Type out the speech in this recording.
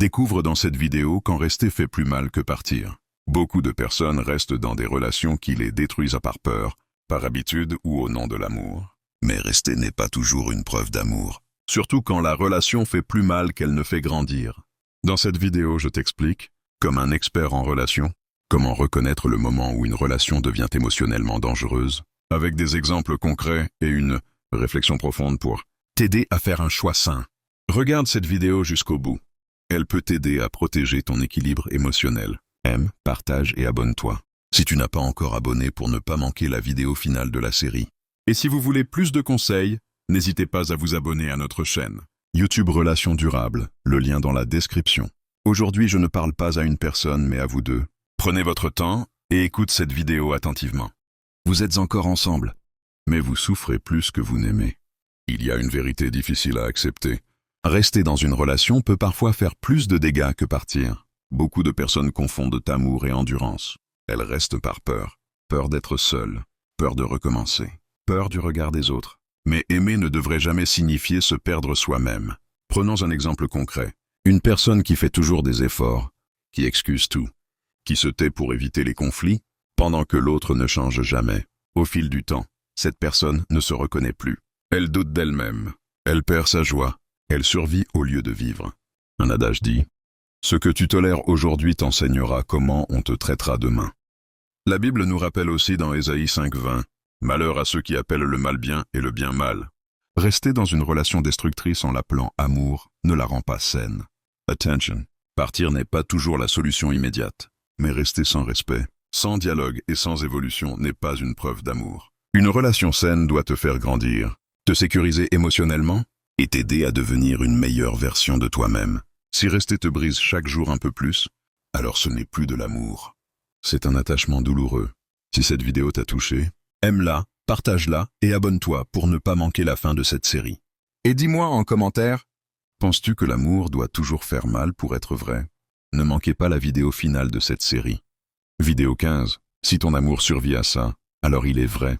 Découvre dans cette vidéo quand rester fait plus mal que partir. Beaucoup de personnes restent dans des relations qui les détruisent par peur, par habitude ou au nom de l'amour. Mais rester n'est pas toujours une preuve d'amour, surtout quand la relation fait plus mal qu'elle ne fait grandir. Dans cette vidéo, je t'explique, comme un expert en relations, comment reconnaître le moment où une relation devient émotionnellement dangereuse, avec des exemples concrets et une réflexion profonde pour t'aider à faire un choix sain. Regarde cette vidéo jusqu'au bout. Elle peut t'aider à protéger ton équilibre émotionnel. Aime, partage et abonne-toi. Si tu n'as pas encore abonné pour ne pas manquer la vidéo finale de la série. Et si vous voulez plus de conseils, n'hésitez pas à vous abonner à notre chaîne. YouTube Relations Durables, le lien dans la description. Aujourd'hui, je ne parle pas à une personne, mais à vous deux. Prenez votre temps et écoute cette vidéo attentivement. Vous êtes encore ensemble, mais vous souffrez plus que vous n'aimez. Il y a une vérité difficile à accepter. Rester dans une relation peut parfois faire plus de dégâts que partir. Beaucoup de personnes confondent amour et endurance. Elles restent par peur. Peur d'être seules, peur de recommencer, peur du regard des autres. Mais aimer ne devrait jamais signifier se perdre soi-même. Prenons un exemple concret. Une personne qui fait toujours des efforts, qui excuse tout, qui se tait pour éviter les conflits, pendant que l'autre ne change jamais. Au fil du temps, cette personne ne se reconnaît plus. Elle doute d'elle-même. Elle perd sa joie. Elle survit au lieu de vivre. Un adage dit « Ce que tu tolères aujourd'hui t'enseignera comment on te traitera demain ». La Bible nous rappelle aussi dans Ésaïe 5:20 « Malheur à ceux qui appellent le mal bien et le bien mal ». Rester dans une relation destructrice en l'appelant amour ne la rend pas saine. Attention, partir n'est pas toujours la solution immédiate, mais rester sans respect, sans dialogue et sans évolution n'est pas une preuve d'amour. Une relation saine doit te faire grandir, te sécuriser émotionnellement et t'aider à devenir une meilleure version de toi-même. Si rester te brise chaque jour un peu plus, alors ce n'est plus de l'amour. C'est un attachement douloureux. Si cette vidéo t'a touché, aime-la, partage-la et abonne-toi pour ne pas manquer la fin de cette série. Et dis-moi en commentaire, penses-tu que l'amour doit toujours faire mal pour être vrai? Ne manquez pas la vidéo finale de cette série. Vidéo 15. Si ton amour survit à ça, alors il est vrai.